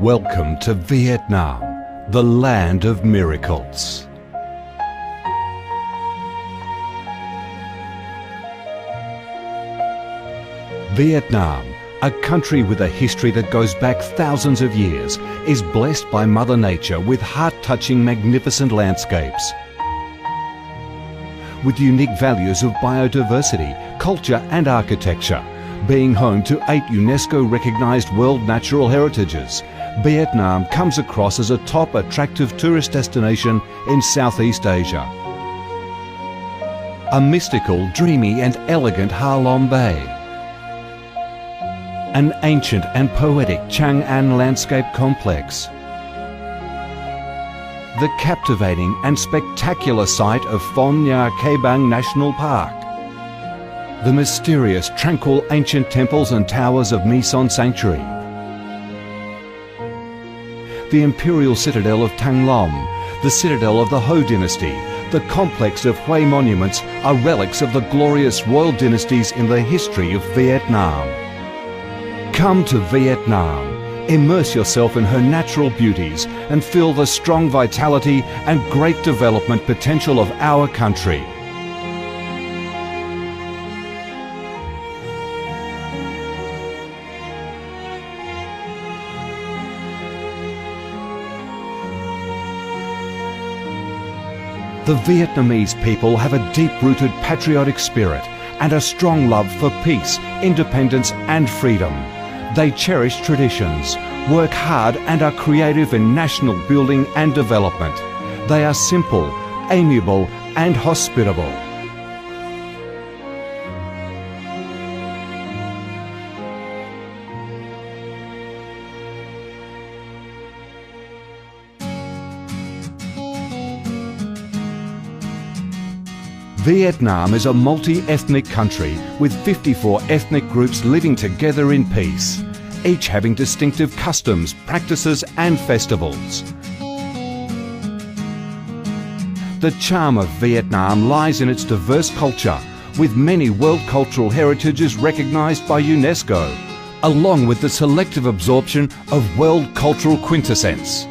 Welcome to Viet Nam, the land of miracles. Viet Nam, a country with a history that goes back thousands of years, is blessed by Mother Nature with heart-touching, magnificent landscapes. With unique values of biodiversity, culture and architecture, being home to 8 UNESCO-recognised World Natural Heritages, Viet Nam comes across as a top attractive tourist destination in Southeast Asia. A mystical, dreamy and elegant Ha Long Bay. An ancient and poetic Chang An landscape complex. The captivating and spectacular site of Phon Nha Ke Bang National Park. The mysterious, tranquil ancient temples and towers of My Son Sanctuary. The imperial citadel of Thăng Long, the citadel of the Ho dynasty, the complex of Hue monuments are relics of the glorious royal dynasties in the history of Vietnam. Come to Vietnam, immerse yourself in her natural beauties and feel the strong vitality and great development potential of our country. The Vietnamese people have a deep-rooted patriotic spirit and a strong love for peace, independence and freedom. They cherish traditions, work hard and are creative in national building and development. They are simple, amiable and hospitable. Vietnam is a multi-ethnic country with 54 ethnic groups living together in peace, each having distinctive customs, practices and festivals. The charm of Vietnam lies in its diverse culture, with many World Cultural Heritages recognised by UNESCO, along with the selective absorption of World Cultural Quintessence.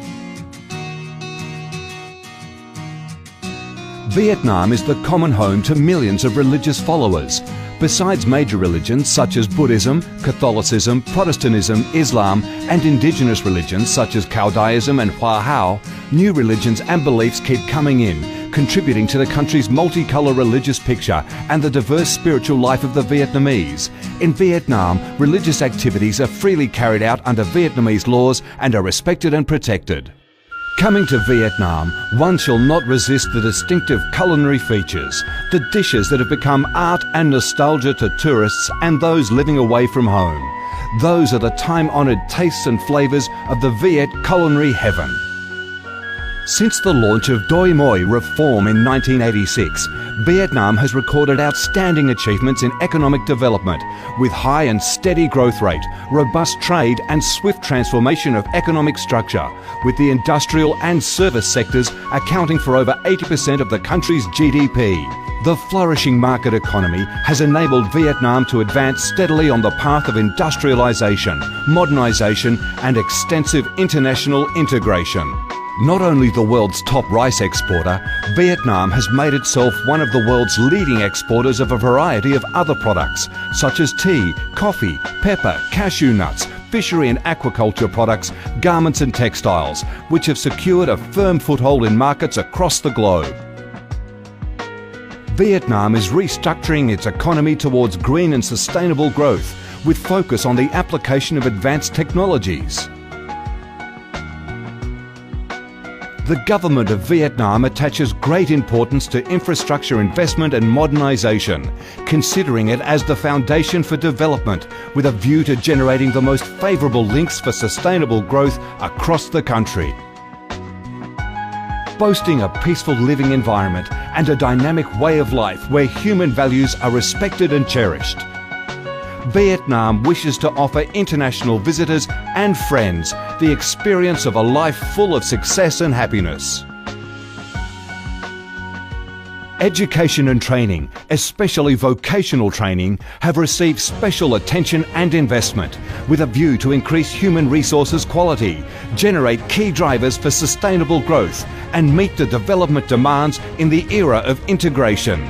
Vietnam is the common home to millions of religious followers. Besides major religions such as Buddhism, Catholicism, Protestantism, Islam and indigenous religions such as Taoism and Hoa Hao, new religions and beliefs keep coming in, contributing to the country's multicolour religious picture and the diverse spiritual life of the Vietnamese. In Vietnam, religious activities are freely carried out under Vietnamese laws and are respected and protected. Coming to Vietnam, one shall not resist the distinctive culinary features, the dishes that have become art and nostalgia to tourists and those living away from home. Those are the time-honoured tastes and flavours of the Viet culinary heaven. Since the launch of Doi Moi reform in 1986, Vietnam has recorded outstanding achievements in economic development, with high and steady growth rate, robust trade and swift transformation of economic structure, with the industrial and service sectors accounting for over 80% of the country's GDP. The flourishing market economy has enabled Vietnam to advance steadily on the path of industrialisation, modernisation and extensive international integration. Not only the world's top rice exporter, Vietnam has made itself one of the world's leading exporters of a variety of other products, such as tea, coffee, pepper, cashew nuts, fishery and aquaculture products, garments and textiles, which have secured a firm foothold in markets across the globe. Vietnam is restructuring its economy towards green and sustainable growth, with focus on the application of advanced technologies. The government of Vietnam attaches great importance to infrastructure investment and modernisation, considering it as the foundation for development, with a view to generating the most favourable links for sustainable growth across the country. Boasting a peaceful living environment and a dynamic way of life where human values are respected and cherished, Vietnam wishes to offer international visitors and friends the experience of a life full of success and happiness. Education and training, especially vocational training, have received special attention and investment with a view to increase human resources quality, generate key drivers for sustainable growth and meet the development demands in the era of integration.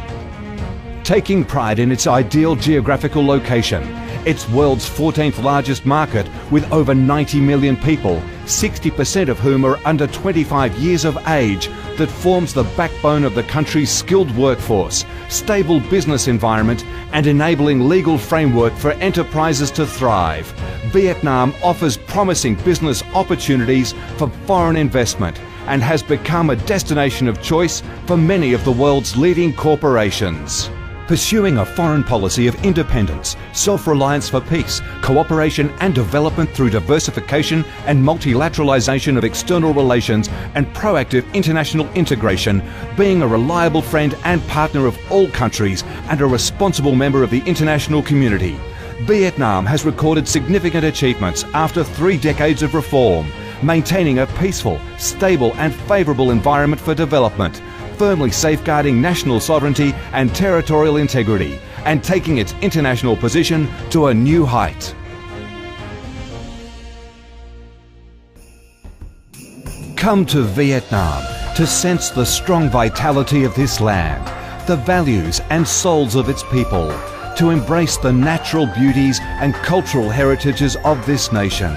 Taking pride in its ideal geographical location, its world's 14th largest market with over 90 million people, 60% of whom are under 25 years of age, that forms the backbone of the country's skilled workforce, stable business environment and enabling legal framework for enterprises to thrive. Vietnam offers promising business opportunities for foreign investment and has become a destination of choice for many of the world's leading corporations. Pursuing a foreign policy of independence, self-reliance for peace, cooperation and development through diversification and multilateralization of external relations and proactive international integration, being a reliable friend and partner of all countries and a responsible member of the international community. Vietnam has recorded significant achievements after 3 decades of reform, maintaining a peaceful, stable and favourable environment for development, firmly safeguarding national sovereignty and territorial integrity, and taking its international position to a new height. Come to Vietnam to sense the strong vitality of this land, the values and souls of its people, to embrace the natural beauties and cultural heritages of this nation,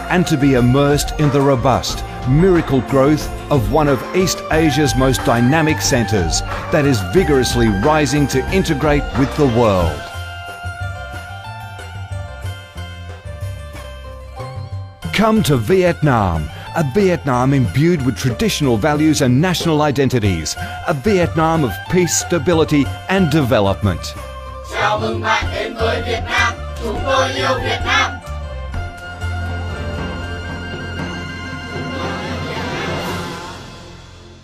and to be immersed in the robust, miracle growth of one of East Asia's most dynamic centres that is vigorously rising to integrate with the world. Come to Vietnam, a Vietnam imbued with traditional values and national identities, a Vietnam of peace, stability and development. Chào mừng bạn đến với Việt Nam, chúng tôi yêu Việt Nam.